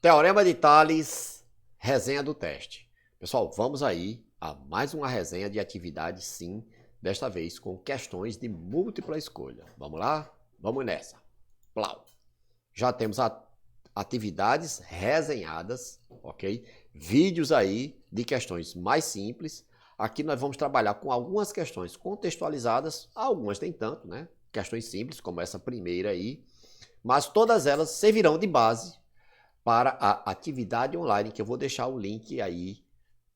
Teorema de Tales, resenha do teste. Pessoal, vamos aí a mais uma resenha de atividade, sim, desta vez com questões de múltipla escolha. Vamos lá? Vamos nessa. Plau. Já temos atividades resenhadas, ok? Vídeos aí de questões mais simples. Aqui nós vamos trabalhar com algumas questões contextualizadas, algumas nem tanto, né? Questões simples, como essa primeira aí, mas todas elas servirão de base para a atividade online, que eu vou deixar o link aí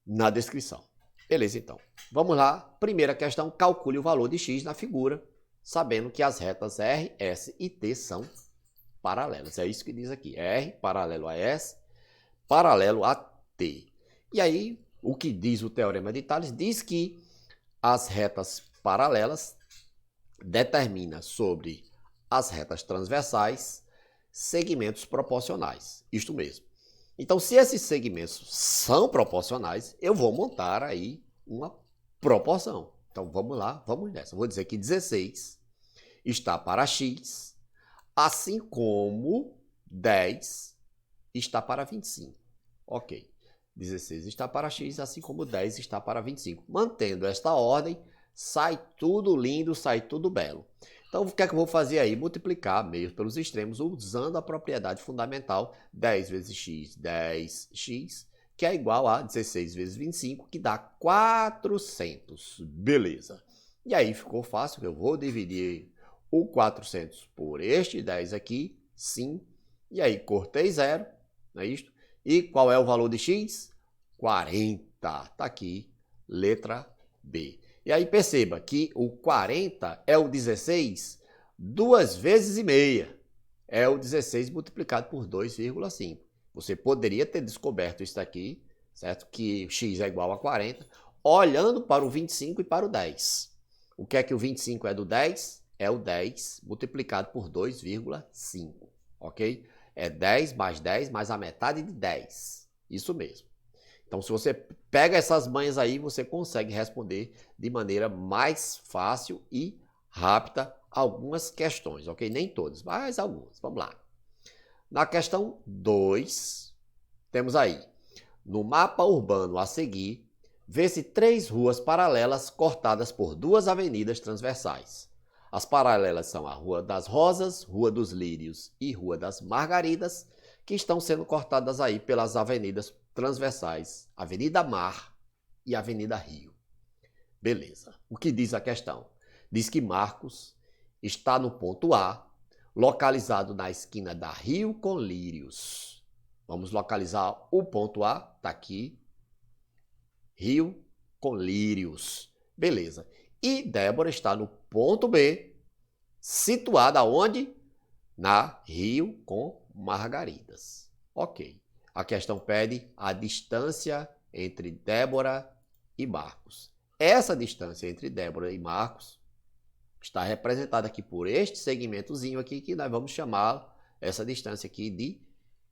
na descrição. Beleza, então. Vamos lá. Primeira questão, calcule o valor de x na figura, sabendo que as retas R, S e T são paralelas. É isso que diz aqui. R paralelo a S, paralelo a T. E aí, o que diz o Teorema de Tales? Diz que as retas paralelas determinam sobre as retas transversais segmentos proporcionais. Isto mesmo. Então, se esses segmentos são proporcionais, eu vou montar aí uma proporção. Então, vamos lá, vamos nessa. Vou dizer que 16 está para x, assim como 10 está para 25. Ok. 16 está para x, assim como 10 está para 25. Mantendo esta ordem, sai tudo lindo, sai tudo belo. Então, o que é que eu vou fazer aí? Multiplicar meios pelos extremos usando a propriedade fundamental 10 vezes x, 10x, que é igual a 16 vezes 25, que dá 400. Beleza. E aí ficou fácil, eu vou dividir o 400 por este 10 aqui, sim. E aí cortei zero, não é isto? E qual é o valor de x? 40. Tá aqui, letra B. E aí perceba que o 40 é o 16 duas vezes e meia. É o 16 multiplicado por 2,5. Você poderia ter descoberto isso aqui, certo? Que x é igual a 40, olhando para o 25 e para o 10. O que é que o 25 é do 10? É o 10 multiplicado por 2,5, ok? É 10 mais a metade de 10. Isso mesmo. Então, se você pega essas manhas aí, você consegue responder de maneira mais fácil e rápida algumas questões, ok? Nem todas, mas algumas. Vamos lá. Na questão 2, temos aí, no mapa urbano a seguir, vê-se 3 ruas paralelas cortadas por 2 avenidas transversais. As paralelas são a Rua das Rosas, Rua dos Lírios e Rua das Margaridas, que estão sendo cortadas aí pelas avenidas transversais, Avenida Mar e Avenida Rio. Beleza. O que diz a questão? Diz que Marcos está no ponto A, localizado na esquina da Rio com Lírios. Vamos localizar o ponto A, está aqui, Rio com Lírios. Beleza. E Débora está no ponto B, situada onde? Na Rio com Margaridas. Ok. A questão pede a distância entre Débora e Marcos. Essa distância entre Débora e Marcos está representada aqui por este segmentozinho aqui, que nós vamos chamar essa distância aqui de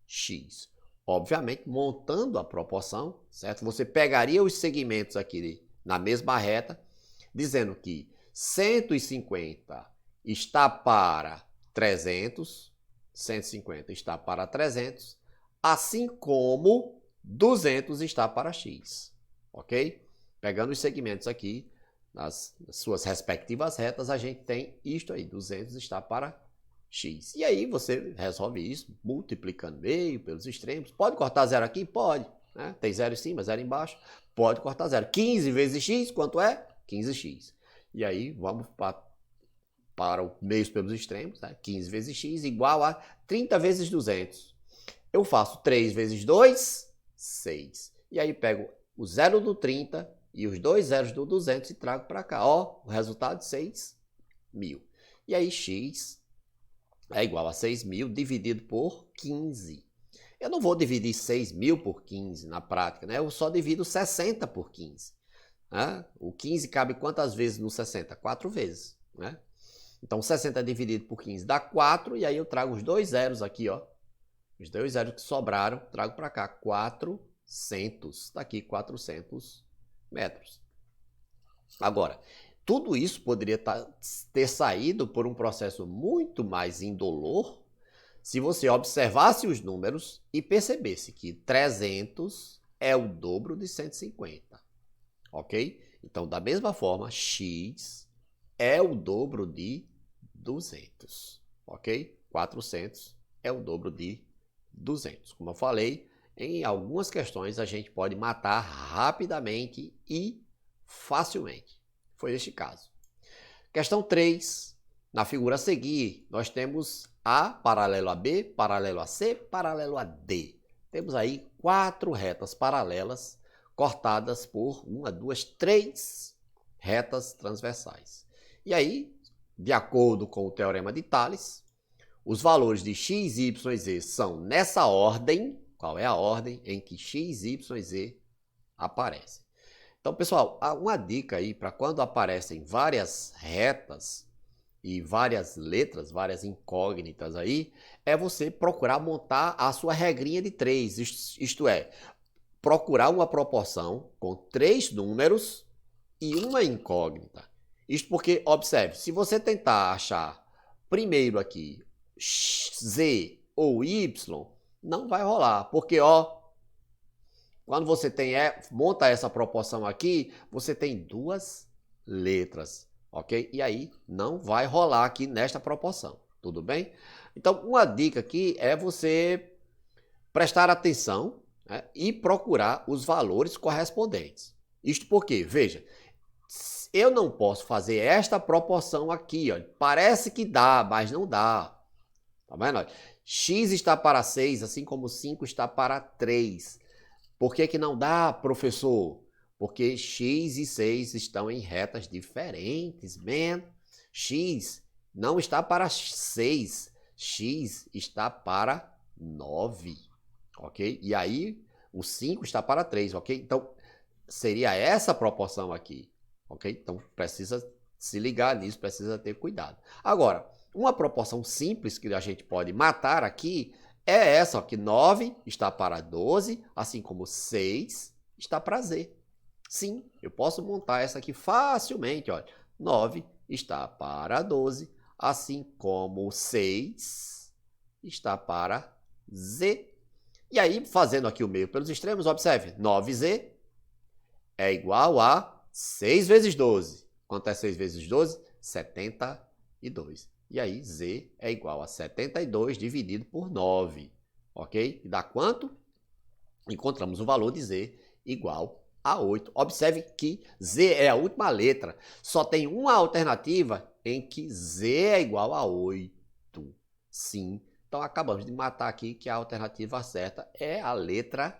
x. Obviamente, montando a proporção, certo? Você pegaria os segmentos aqui na mesma reta, dizendo que 150 está para 300, 150 está para 300, assim como 200 está para x, ok? Pegando os segmentos aqui, nas suas respectivas retas, a gente tem isto aí, 200 está para x. E aí você resolve isso multiplicando meio pelos extremos. Pode cortar zero aqui? Pode. Né? Tem zero em cima, zero embaixo. Pode cortar zero. 15 vezes x, quanto é? 15x. E aí vamos para o meios pelos extremos. Né? 15 vezes x igual a 30 vezes 200. Eu faço 3 vezes 2, 6. E aí pego o zero do 30 e os dois zeros do 200 e trago para cá. Ó, o resultado 6.000. E aí x é igual a 6.000 dividido por 15. Eu não vou dividir 6.000 por 15 na prática, né? Eu só divido 60 por 15. Né? O 15 cabe quantas vezes no 60? 4 vezes. Né? Então, 60 dividido por 15 dá 4, e aí eu trago os dois zeros aqui, ó. Os dois zeros que sobraram, trago para cá, 400. Está aqui, 400 metros. Agora, tudo isso poderia ter saído por um processo muito mais indolor se você observasse os números e percebesse que 300 é o dobro de 150, ok? Então, da mesma forma, x é o dobro de 200, ok? 400 é o dobro de 200. Como eu falei, em algumas questões a gente pode matar rapidamente e facilmente. Foi este caso. Questão 3. Na figura a seguir, nós temos A paralelo a B, paralelo a C, paralelo a D. Temos aí 4 retas paralelas cortadas por 1, 2, 3 retas transversais. E aí, de acordo com o teorema de Tales, os valores de x, y e z são nessa ordem. Qual é a ordem em que x, y e z aparecem? Então, pessoal, uma dica aí para quando aparecem várias retas e várias letras, várias incógnitas aí, é você procurar montar a sua regrinha de 3, isto é, procurar uma proporção com 3 números e uma incógnita. Isto porque, observe, se você tentar achar primeiro aqui Z ou Y, não vai rolar, porque quando você monta essa proporção aqui, você tem 2 letras, ok? E aí não vai rolar aqui nesta proporção, tudo bem? Então, uma dica aqui é você prestar atenção, né, e procurar os valores correspondentes. Isto porque, veja, eu não posso fazer esta proporção aqui, ó. Parece que dá, mas não dá. Tá vendo? X está para 6, assim como 5 está para 3. Por que que não dá, professor? Porque x e 6 estão em retas diferentes, man. X não está para 6, x está para 9, ok? E aí o 5 está para 3, ok? Então seria essa proporção aqui, ok? Então precisa se ligar nisso, precisa ter cuidado. Agora, uma proporção simples que a gente pode matar aqui é essa, ó, que 9 está para 12, assim como 6 está para Z. Sim, eu posso montar essa aqui facilmente, olha. 9 está para 12, assim como 6 está para Z. E aí, fazendo aqui o meio pelos extremos, observe, 9Z é igual a 6 vezes 12. Quanto é 6 vezes 12? 72. E aí, Z é igual a 72 dividido por 9, ok? E dá quanto? Encontramos o valor de Z igual a 8. Observe que Z é a última letra. Só tem uma alternativa em que Z é igual a 8. Sim. Então, acabamos de matar aqui que a alternativa certa é a letra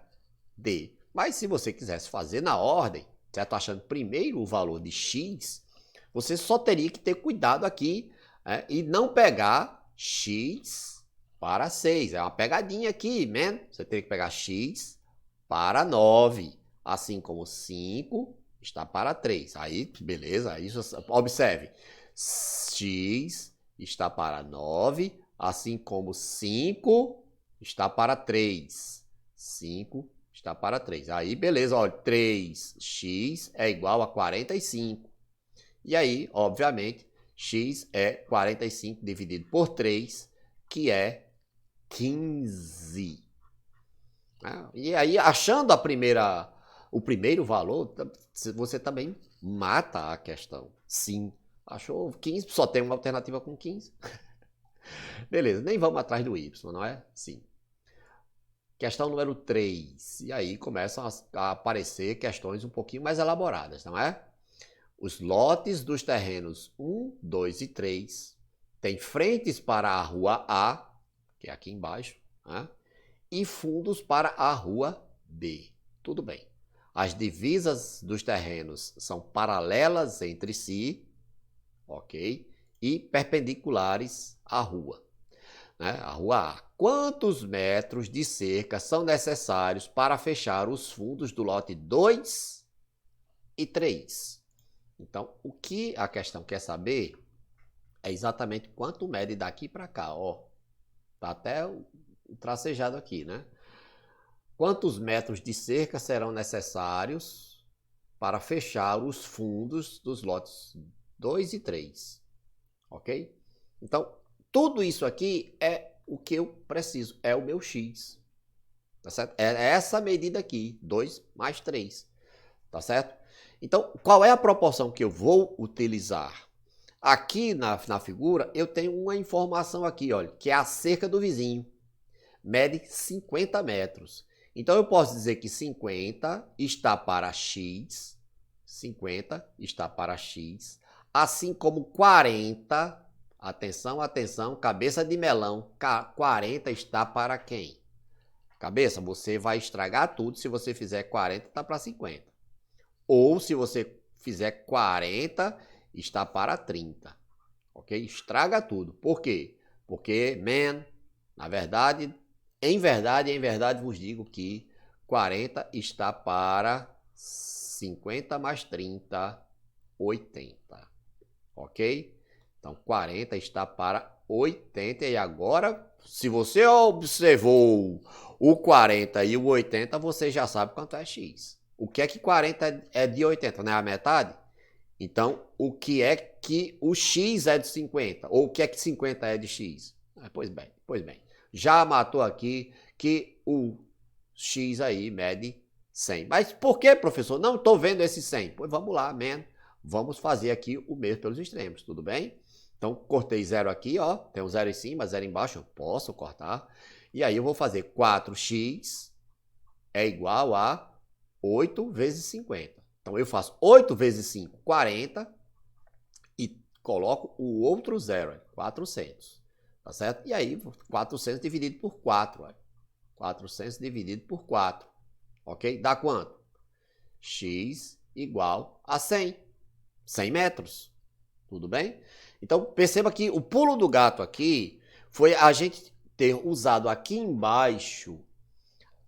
D. Mas se você quisesse fazer na ordem, certo? Achando primeiro o valor de X, você só teria que ter cuidado aqui, e não pegar x para 6. É uma pegadinha aqui, man. Você teria que pegar x para 9. Assim como 5 está para 3. Aí, beleza. Aí, observe. X está para 9. Assim como 5 está para 3. 5 está para 3. Aí, beleza. Olha, 3x é igual a 45. E aí, obviamente, x é 45 dividido por 3, que é 15. E aí, achando o primeiro valor, você também mata a questão. Sim, achou 15, só tem uma alternativa com 15. Beleza, nem vamos atrás do y, não é? Sim. Questão número 3. E aí começam a aparecer questões um pouquinho mais elaboradas, não é? Os lotes dos terrenos 1, 2 e 3 têm frentes para a rua A, que é aqui embaixo, né? E fundos para a rua B. Tudo bem. As divisas dos terrenos são paralelas entre si, ok? E perpendiculares à rua, né? A rua A. Quantos metros de cerca são necessários para fechar os fundos do lote 2 e 3? Então, o que a questão quer saber é exatamente quanto mede daqui para cá, ó. Tá até o tracejado aqui, né? Quantos metros de cerca serão necessários para fechar os fundos dos lotes 2 e 3, ok? Então, tudo isso aqui é o que eu preciso, é o meu x. Tá certo? É essa medida aqui, 2 mais 3. Tá certo? Então, qual é a proporção que eu vou utilizar? Aqui na figura, eu tenho uma informação aqui, olha, que é a cerca do vizinho. Mede 50 metros. Então, eu posso dizer que 50 está para x, 50 está para x, assim como 40, atenção, atenção, cabeça de melão, 40 está para quem? Cabeça, você vai estragar tudo se você fizer 40, está para 50. Ou se você fizer 40, está para 30. Ok? Estraga tudo. Por quê? Porque, na verdade, em verdade vos digo que 40 está para 50 mais 30, 80. Ok? Então, 40 está para 80. E agora, se você observou o 40 e o 80, você já sabe quanto é x. O que é que 40 é de 80? Não é a metade? Então, o que é que o x é de 50? Ou o que é que 50 é de x? Pois bem. Já matou aqui que o x aí mede 100. Mas por que, professor? Não estou vendo esse 100. Pois vamos lá, vamos fazer aqui o mesmo pelos extremos, tudo bem? Então, cortei 0 aqui, ó. Tem um 0 em cima, 0 embaixo, eu posso cortar. E aí eu vou fazer 4x é igual a 8 vezes 50. Então, eu faço 8 vezes 5, 40. E coloco o outro 0, 400. Tá certo? E aí, 400 dividido por 4. 400 dividido por 4. Ok? Dá quanto? X igual a 100. 100 metros. Tudo bem? Então, perceba que o pulo do gato aqui foi a gente ter usado aqui embaixo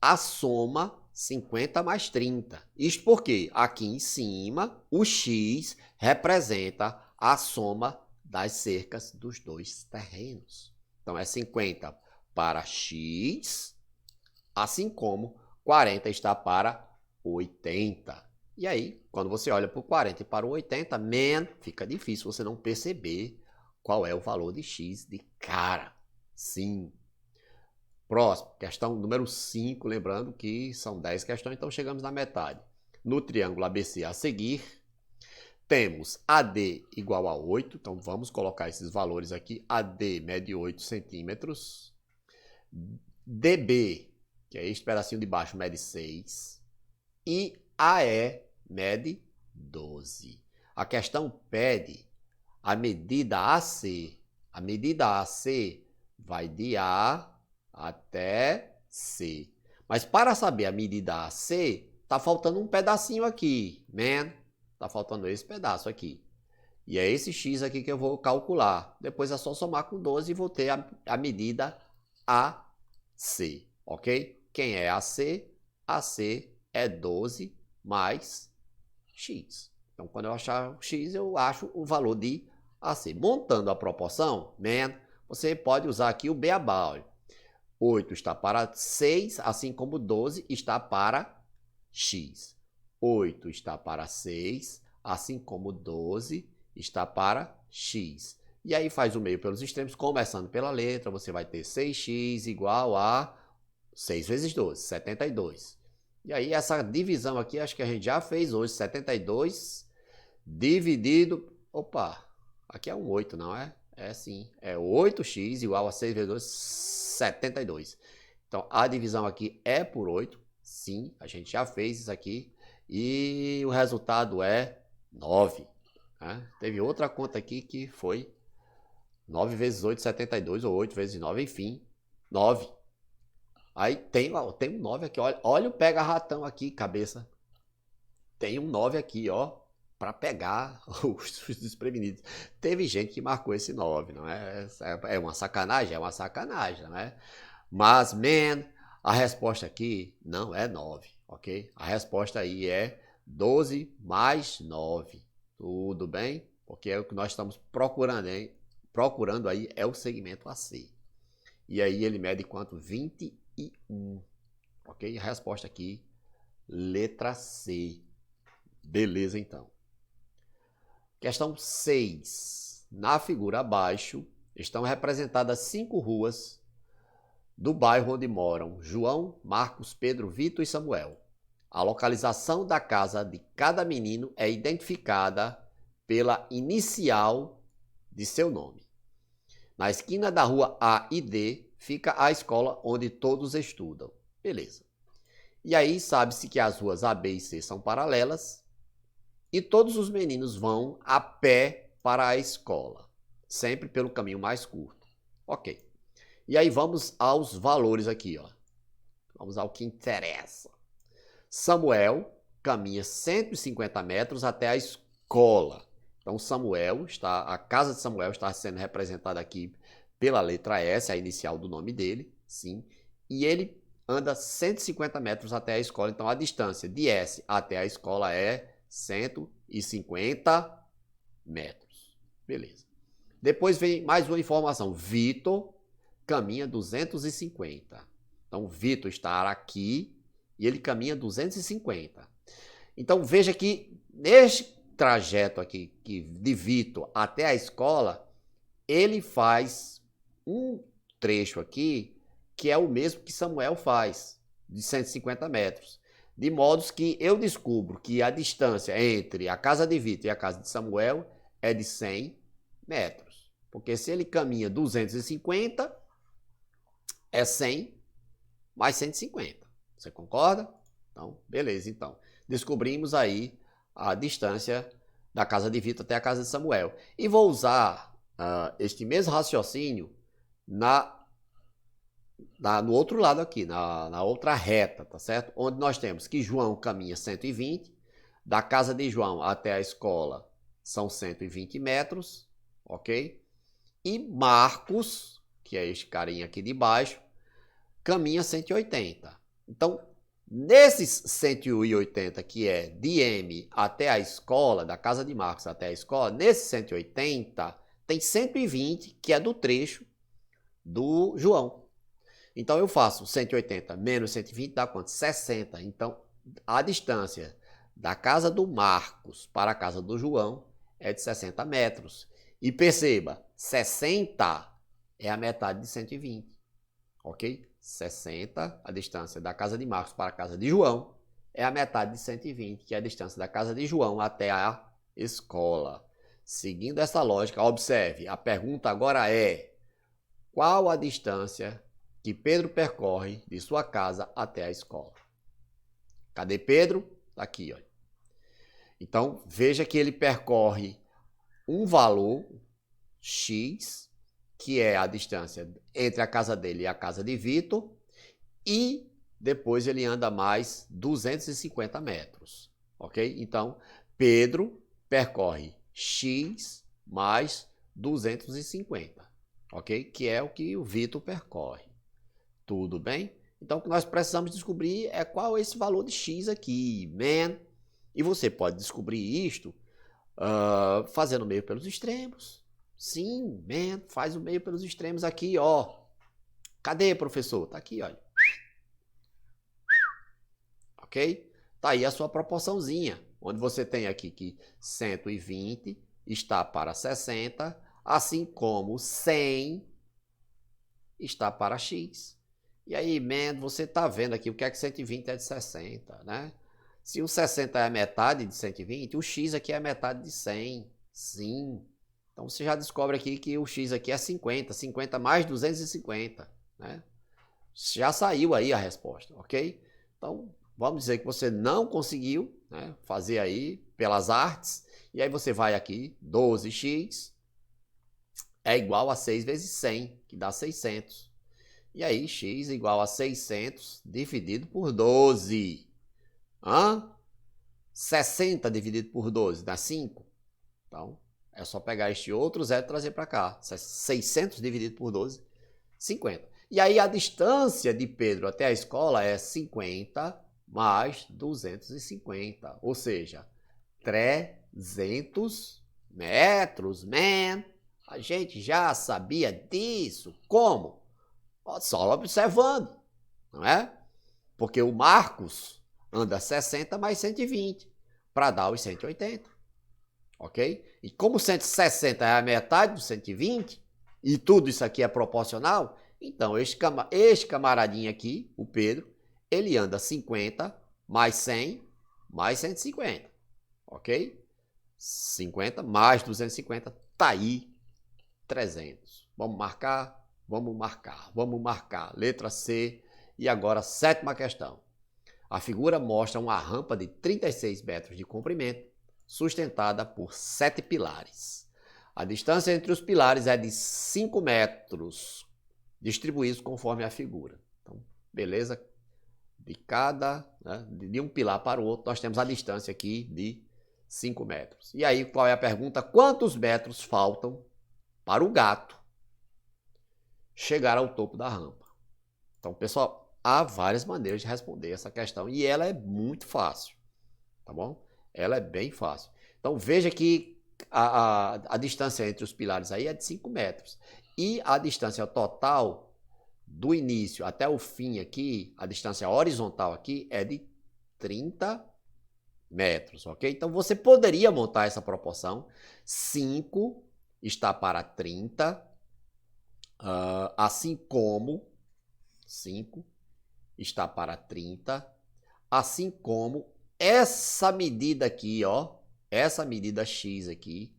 a soma 50 mais 30. Isto porque aqui em cima o x representa a soma das cercas dos dois terrenos. Então é 50 para x, assim como 40 está para 80. E aí, quando você olha para o 40 e para o 80, fica difícil você não perceber qual é o valor de x de cara. Sim. Próximo, questão número 5, lembrando que são 10 questões, então chegamos na metade. No triângulo ABC a seguir, temos AD igual a 8, então vamos colocar esses valores aqui. AD mede 8 centímetros. DB, que é este pedacinho de baixo, mede 6. E AE mede 12. A questão pede a medida AC. A medida AC vai de A até C. Mas para saber a medida AC, tá faltando um pedacinho aqui, tá faltando esse pedaço aqui. E é esse x aqui que eu vou calcular. Depois é só somar com 12 e vou ter a medida AC, ok? Quem é AC? AC é 12 mais x. Então, quando eu achar o x, eu acho o valor de AC. Montando a proporção, você pode usar aqui o beabá. 8 está para 6, assim como 12 está para x. 8 está para 6, assim como 12 está para x. E aí faz o meio pelos extremos, começando pela letra, você vai ter 6x igual a 6 vezes 12, 72. E aí essa divisão aqui, acho que a gente já fez hoje, 72 dividido... Opa, aqui é um 8, não é? É sim, é 8x igual a 6 vezes 2, 72. Então, a divisão aqui é por 8. Sim, a gente já fez isso aqui. E o resultado é 9. Né? Teve outra conta aqui que foi 9 vezes 8, 72, ou 8 vezes 9, enfim, 9. Aí tem um 9 aqui, olha o pega-ratão aqui, cabeça. Tem um 9 aqui, ó, para pegar os desprevenidos. Teve gente que marcou esse 9, não é? É uma sacanagem? É uma sacanagem, não é? Mas, a resposta aqui não é 9, ok? A resposta aí é 12 mais 9. Tudo bem? Porque é o que nós estamos procurando, hein? Procurando aí é o segmento AC. E aí ele mede quanto? 21. Ok? A resposta aqui, letra C. Beleza, então. Questão 6. Na figura abaixo, estão representadas 5 ruas do bairro onde moram João, Marcos, Pedro, Vitor e Samuel. A localização da casa de cada menino é identificada pela inicial de seu nome. Na esquina da rua A e D fica a escola onde todos estudam. Beleza. E aí sabe-se que as ruas A, B e C são paralelas e todos os meninos vão a pé para a escola, sempre pelo caminho mais curto. Ok. E aí vamos aos valores aqui, ó. Vamos ao que interessa. Samuel caminha 150 metros até a escola. Então a casa de Samuel está sendo representada aqui pela letra S, a inicial do nome dele, sim. E ele anda 150 metros até a escola. Então a distância de S até a escola é 150 metros. Beleza. Depois vem mais uma informação. Vitor caminha 250. Então Vitor está aqui e ele caminha 250. Então veja que neste trajeto aqui de Vitor até a escola, ele faz um trecho aqui que é o mesmo que Samuel faz, de 150 metros. De modo que eu descubro que a distância entre a casa de Vitor e a casa de Samuel é de 100 metros. Porque se ele caminha 250, é 100 mais 150. Você concorda? Então, beleza. Então, descobrimos aí a distância da casa de Vitor até a casa de Samuel. E vou usar este mesmo raciocínio no outro lado aqui, na outra reta, tá certo? Onde nós temos que João caminha 120, da casa de João até a escola são 120 metros, ok? E Marcos, que é este carinha aqui de baixo, caminha 180. Então, nesses 180 que é de M até a escola, da casa de Marcos até a escola, nesses 180 tem 120 que é do trecho do João. Então eu faço 180 menos 120 dá quanto? 60. Então a distância da casa do Marcos para a casa do João é de 60 metros. E perceba, 60 é a metade de 120. Ok? 60, a distância da casa de Marcos para a casa de João, é a metade de 120, que é a distância da casa de João até a escola. Seguindo essa lógica, observe, a pergunta agora é: qual a distância que Pedro percorre de sua casa até a escola? Cadê Pedro? Está aqui, olha. Então, veja que ele percorre um valor X, que é a distância entre a casa dele e a casa de Vitor, e depois ele anda mais 250 metros, ok? Então, Pedro percorre X mais 250, ok? Que é o que o Vitor percorre. Tudo bem? Então, o que nós precisamos descobrir é qual é esse valor de X aqui, man. E você pode descobrir isto fazendo o meio pelos extremos. Sim, man, faz o meio pelos extremos aqui, ó. Cadê, professor? Tá aqui, olha. Ok? Tá aí a sua proporçãozinha, onde você tem aqui que 120 está para 60, assim como 100 está para X. E aí, man, você tá vendo aqui o que é que 120 é de 60, né? Se o 60 é a metade de 120, o X aqui é a metade de 100. Sim. Então você já descobre aqui que o X aqui é 50. 50 mais 250, né? Já saiu aí a resposta, ok? Então, vamos dizer que você não conseguiu, né, fazer aí pelas artes. E aí você vai aqui, 12x é igual a 6 vezes 100, que dá 600. E aí, x igual a 600 dividido por 12. 60 dividido por 12 dá 5. Então, é só pegar este outro zero e trazer para cá. 600 dividido por 12, 50. E aí, a distância de Pedro até a escola é 50 mais 250. Ou seja, 300 metros, man. A gente já sabia disso. Como? Só observando, não é? Porque o Marcos anda 60 mais 120 para dar os 180, ok? E como 160 é a metade dos 120 e tudo isso aqui é proporcional, Então, este camaradinho aqui, o Pedro, ele anda 50 mais 100 mais 150, ok? 50 mais 250, tá aí 300. Vamos marcar? Vamos marcar, vamos marcar. Letra C. E agora, sétima questão. A figura mostra uma rampa de 36 metros de comprimento, sustentada por 7 pilares. A distância entre os pilares é de 5 metros, distribuídos conforme a figura. Então, beleza? De um pilar para o outro, nós temos a distância aqui de 5 metros. E aí, qual é a pergunta? Quantos metros faltam para o gato chegar ao topo da rampa? Então, pessoal, há várias maneiras de responder essa questão e ela é muito fácil, tá bom? Ela é bem fácil. Então, veja que a distância entre os pilares aí é de 5 metros. E a distância total do início até o fim aqui, a distância horizontal aqui é de 30 metros, ok? Então, você poderia montar essa proporção. 5 está para 30, assim como 5 está para 30, assim como essa medida aqui, ó, essa medida X aqui,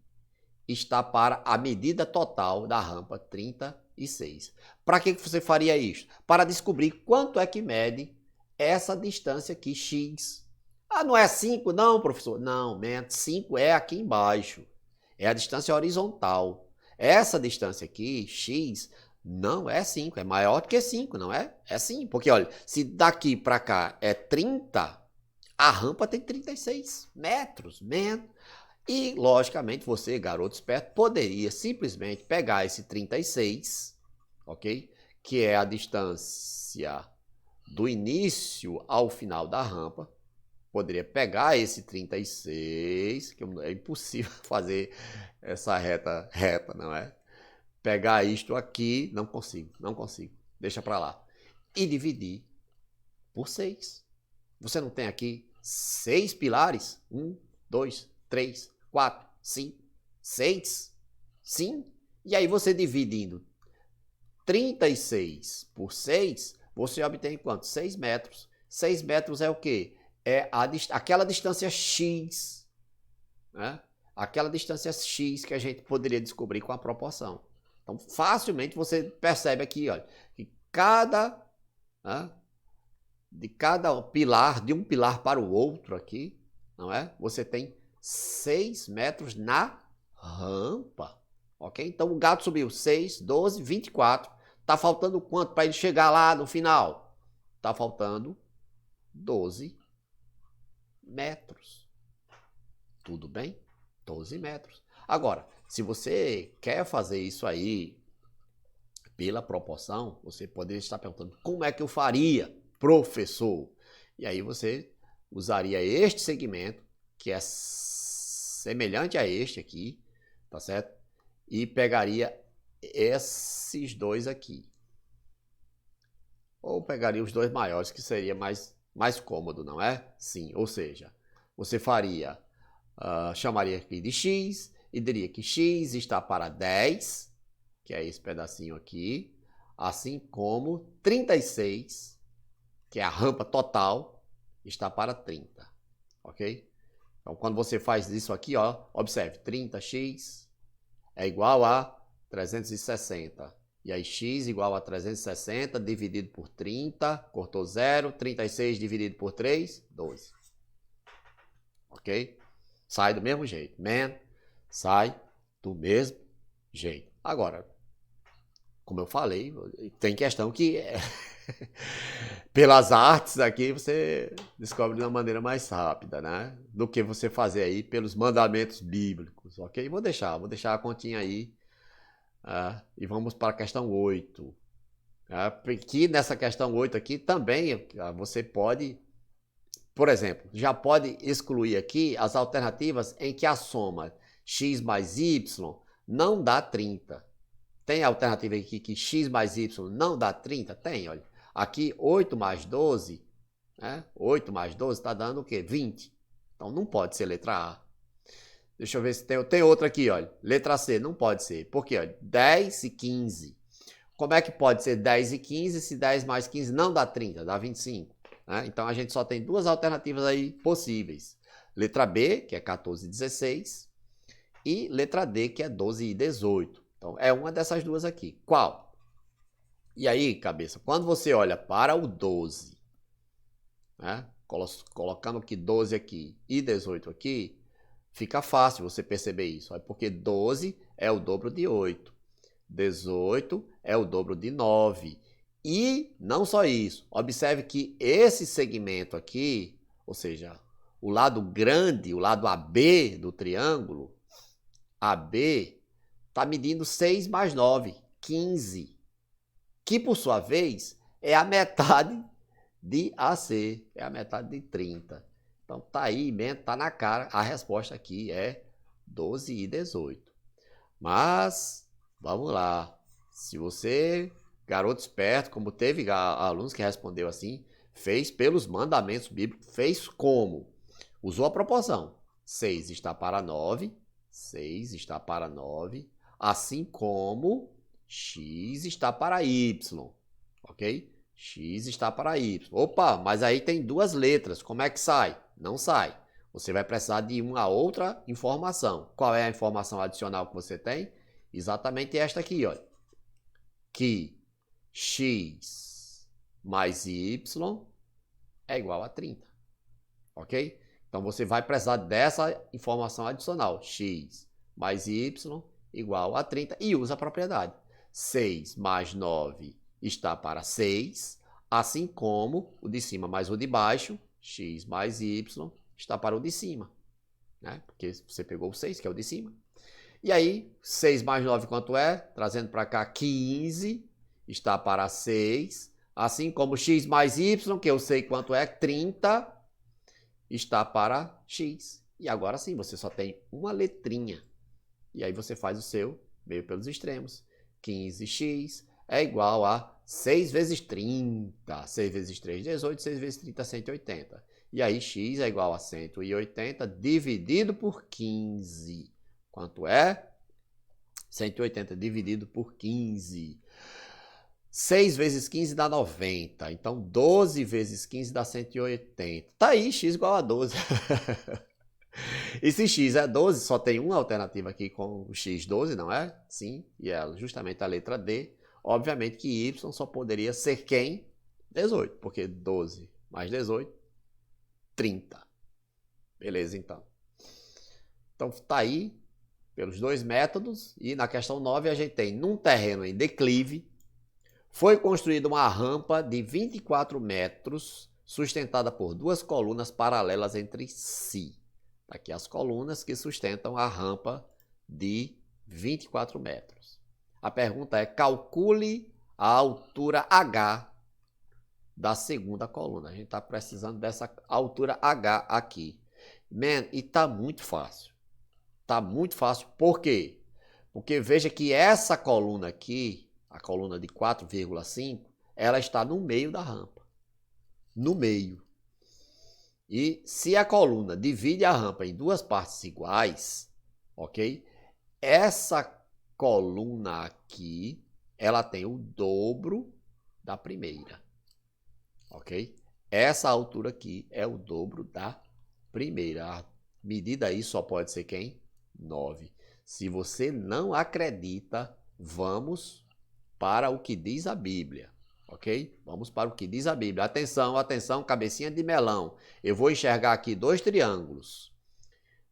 está para a medida total da rampa 36. Para que você faria isso? Para descobrir quanto é que mede essa distância aqui, X. Ah, não é 5 não, professor? Não, 5 é aqui embaixo. É a distância horizontal. Essa distância aqui, X, não é 5, é maior do que 5, não é? É sim, porque olha, se daqui para cá é 30, a rampa tem 36 metros, menos. E, logicamente, você, garoto esperto, poderia simplesmente pegar esse 36, ok? Que é a distância do início ao final da rampa. Poderia pegar esse 36, que é impossível fazer essa reta, não é? Pegar isto aqui, não consigo. Deixa para lá. E dividir por 6. Você não tem aqui 6 pilares? 1, 2, 3, 4, 5, 6. Sim. E aí você dividindo 36 por 6, você obtém quanto? 6 metros. 6 metros é o quê? É aquela distância X, né? Aquela distância X que a gente poderia descobrir com a proporção. Então, facilmente você percebe aqui, olha, que de cada pilar, de um pilar para o outro aqui, não é? Você tem 6 metros na rampa, ok? Então, o gato subiu 6, 12, 24. Tá faltando quanto para ele chegar lá no final? Tá faltando 12 metros. Tudo bem? 12 metros. Agora, se você quer fazer isso aí pela proporção, você poderia estar perguntando, como é que eu faria, professor? E aí você usaria este segmento, que é semelhante a este aqui, tá certo? E pegaria esses dois aqui. Ou pegaria os dois maiores, que seria mais cômodo, não é? Sim, ou seja, você faria, chamaria aqui de X, e diria que X está para 10, que é esse pedacinho aqui, assim como 36, que é a rampa total, está para 30, ok? Então, quando você faz isso aqui, ó, observe, 30x é igual a 360. E aí, x igual a 360 dividido por 30, cortou 0, 36 dividido por 3, 12. Ok? Sai do mesmo jeito. Sai do mesmo jeito. Agora, como eu falei, tem questão que pelas artes aqui você descobre de uma maneira mais rápida, né? Do que você fazer aí pelos mandamentos bíblicos, ok? Vou deixar a continha aí. E vamos para a questão 8. Aqui nessa questão 8 aqui também você pode, por exemplo, já pode excluir aqui as alternativas em que a soma x mais y não dá 30. Tem alternativa aqui que x mais y não dá 30? Tem, olha. Aqui 8 mais 12, né? 8 mais 12 está dando o quê? 20. Então não pode ser letra A. Deixa eu ver se tem outra aqui, olha. Letra C, não pode ser. Por quê? Olha, 10 e 15. como é que pode ser 10 e 15 se 10 mais 15 não dá 30, dá 25? Né? Então a gente só tem duas alternativas aí possíveis. Letra B, que é 14 e 16, e letra D, que é 12 e 18. Então é uma dessas duas aqui. Qual? E aí, cabeça, quando você olha para o 12, né? Colocando aqui 12 aqui e 18 aqui, fica fácil você perceber isso. É porque 12 é o dobro de 8. 18 é o dobro de 9. E não só isso, observe que esse segmento aqui, ou seja, o lado grande, o lado AB do triângulo, AB, está medindo 6 mais 9, 15. Que por sua vez é a metade de AC, é a metade de 30. Então tá aí mesmo, tá na cara, a resposta aqui é 12 e 18. Mas, vamos lá, se você, garoto esperto, como teve alunos que respondeu assim, fez pelos mandamentos bíblicos, fez como? Usou a proporção, 6 está para 9, 6 está para 9, assim como x está para y, ok? X está para y. Opa, mas aí tem duas letras, como é que sai? Não sai. Você vai precisar de uma outra informação. Qual é a informação adicional que você tem? Exatamente esta aqui, olha. Que x mais y é igual a 30, ok? Então você vai precisar dessa informação adicional. X mais y igual a 30 e usa a propriedade. 6 mais 9 está para 6, assim como o de cima mais o de baixo, x mais y, está para o de cima, né? Porque você pegou o 6, que é o de cima. E aí, 6 mais 9 quanto é? Trazendo para cá 15, está para 6, assim como x mais y, que eu sei quanto é, 30, está para x. E agora sim, você só tem uma letrinha. E aí você faz o seu meio pelos extremos. 15x é igual a 6 vezes 30. 6 vezes 3, 18. 6 vezes 30, 180. E aí x é igual a 180 dividido por 15. Quanto é? 180 dividido por 15. 6 vezes 15 dá 90. Então 12 vezes 15 dá 180. Tá aí, x igual a 12. E se x é 12, só tem uma alternativa aqui com o x 12, não é? Sim, e é justamente a letra D. Obviamente que y só poderia ser quem? 18, porque 12 mais 18, 30. Beleza, então. Então tá aí, pelos dois métodos. E na questão 9 a gente tem, num terreno em declive, foi construída uma rampa de 24 metros, sustentada por duas colunas paralelas entre si. Aqui as colunas que sustentam a rampa de 24 metros. A pergunta é, calcule a altura H da segunda coluna. A gente está precisando dessa altura H aqui. Man, e tá muito fácil. Tá muito fácil. Por quê? Porque veja que essa coluna aqui, a coluna de 4,5, ela está no meio da rampa. No meio. E se a coluna divide a rampa em duas partes iguais, ok? Essa coluna aqui, ela tem o dobro da primeira, ok? Essa altura aqui é o dobro da primeira. A medida aí só pode ser quem? 9. Se você não acredita, vamos para o que diz a Bíblia. Ok? Vamos para o que diz a Bíblia. Atenção, atenção, cabecinha de melão. Eu vou enxergar aqui dois triângulos.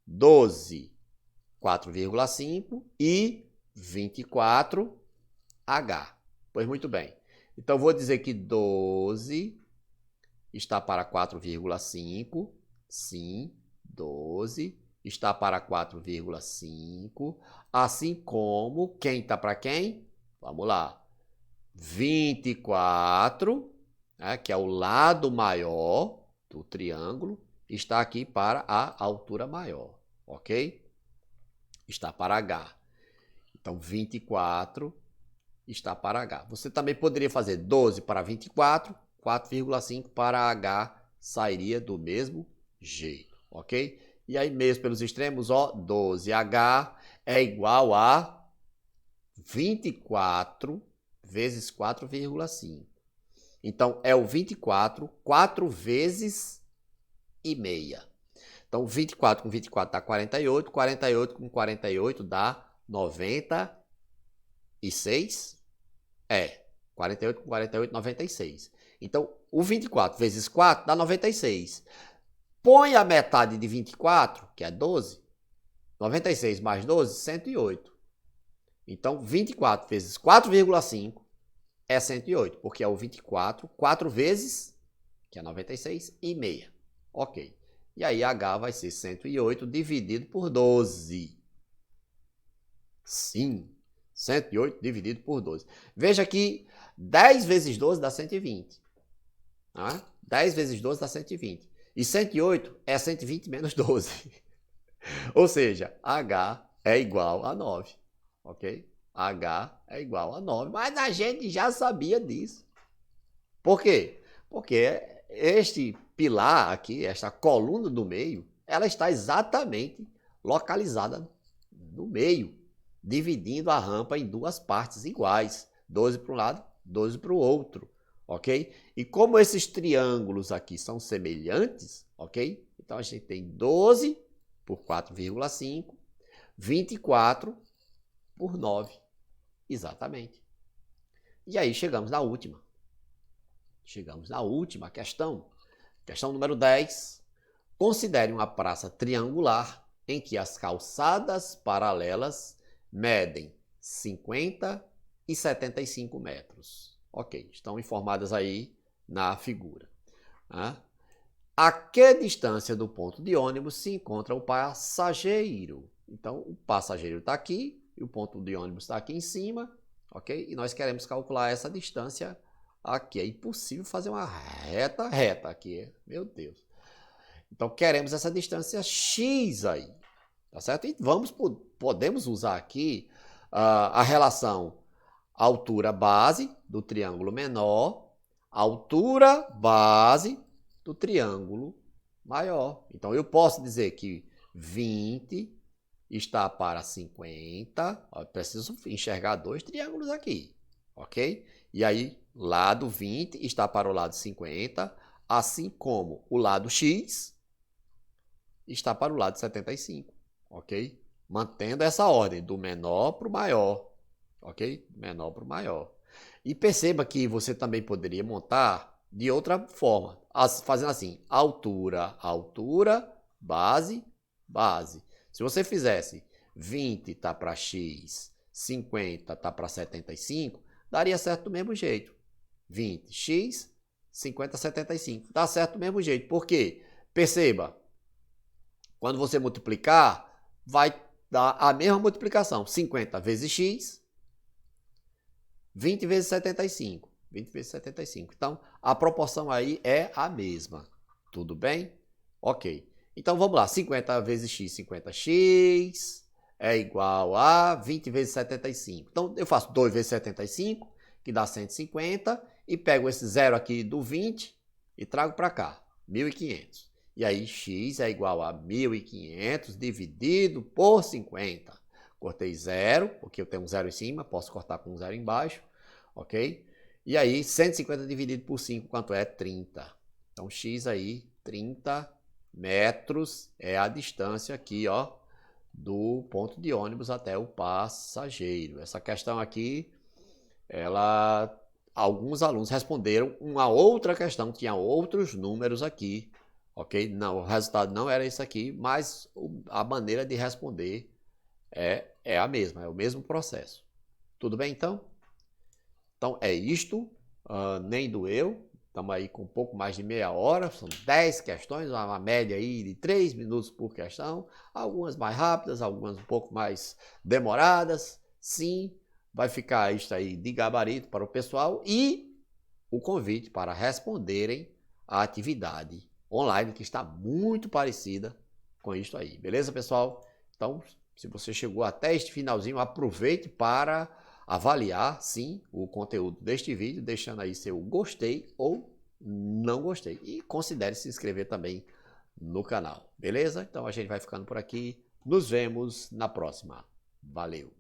12, 4,5 e 24, H. Pois muito bem. Então, vou dizer que 12 está para 4,5. Sim, 12 está para 4,5. Assim como, quem está para quem? Vamos lá. 24, né, que é o lado maior do triângulo, está aqui para a altura maior, ok? Está para H. Então, 24 está para H. Você também poderia fazer 12 para 24, 4,5 para H, sairia do mesmo jeito, ok? E aí, mesmo pelos extremos, ó, 12H é igual a 24 vezes 4,5. Então, é o 24, 4 vezes e meia. Então, 24 com 24 dá 48, 48 com 48 dá 96. 48 com 48, 96. Então, o 24 vezes 4 dá 96. Põe a metade de 24, que é 12. 96 mais 12, 108. Então, 24 vezes 4,5 é 108, porque é o 24, 4 vezes, que é 96, e meia. Ok. E aí H vai ser 108 dividido por 12. Sim, 108 dividido por 12. Veja que 10 vezes 12 dá 120. 10 vezes 12 dá 120. E 108 é 120 menos 12. Ou seja, H é igual a 9. Ok? H é igual a 9. Mas a gente já sabia disso. Por quê? Porque este pilar aqui, esta coluna do meio, ela está exatamente localizada no meio, dividindo a rampa em duas partes iguais. 12 para um lado, 12 para o outro. Ok? E como esses triângulos aqui são semelhantes, ok? Então a gente tem 12 por 4,5, 24 por 9. Exatamente. E aí chegamos na última. Chegamos na última questão. Questão número 10. Considere uma praça triangular em que as calçadas paralelas medem 50 e 75 metros. Ok, estão informadas aí na figura. A que distância do ponto de ônibus se encontra o passageiro? Então, o passageiro está aqui e o ponto de ônibus está aqui em cima, ok? E nós queremos calcular essa distância aqui. É impossível fazer uma reta aqui, meu Deus. Então, queremos essa distância x aí, tá certo? E podemos usar aqui a relação altura base do triângulo menor, altura base do triângulo maior. Então, eu posso dizer que 20 está para 50. Eu preciso enxergar dois triângulos aqui, ok? E aí, lado 20 está para o lado 50, assim como o lado x está para o lado 75, ok? Mantendo essa ordem do menor para o maior, ok? Menor para o maior. E perceba que você também poderia montar de outra forma, fazendo assim, altura, altura, base, base. Se você fizesse 20 está para x, 50 está para 75, daria certo do mesmo jeito. 20x, 50, 75. Dá certo do mesmo jeito. Por quê? Perceba, quando você multiplicar, vai dar a mesma multiplicação. 50 vezes x, 20 vezes 75. 20 vezes 75. Então, a proporção aí é a mesma. Tudo bem? Ok. Então, vamos lá. 50 vezes x, 50x é igual a 20 vezes 75. Então, eu faço 2 vezes 75, que dá 150, e pego esse zero aqui do 20 e trago para cá, 1.500. E aí, x é igual a 1.500 dividido por 50. Cortei zero, porque eu tenho um zero em cima, posso cortar com um zero embaixo, ok? E aí, 150 dividido por 5, quanto é? 30. Então, x aí, 30 metros é a distância aqui, ó, do ponto de ônibus até o passageiro. Essa questão aqui, alguns alunos responderam uma outra questão, tinha outros números aqui, ok? Não, o resultado não era esse aqui, mas a maneira de responder é a mesma, é o mesmo processo. Tudo bem, então? Então, é isto, nem doeu. Estamos aí com um pouco mais de meia hora, são 10 questões, uma média aí de 3 minutos por questão, algumas mais rápidas, algumas um pouco mais demoradas. Sim, vai ficar isto aí de gabarito para o pessoal e o convite para responderem a atividade online, que está muito parecida com isto aí. Beleza, pessoal? Então, se você chegou até este finalzinho, aproveite para avaliar, sim, o conteúdo deste vídeo, deixando aí seu gostei ou não gostei. E considere se inscrever também no canal, beleza? Então a gente vai ficando por aqui. Nos vemos na próxima. Valeu!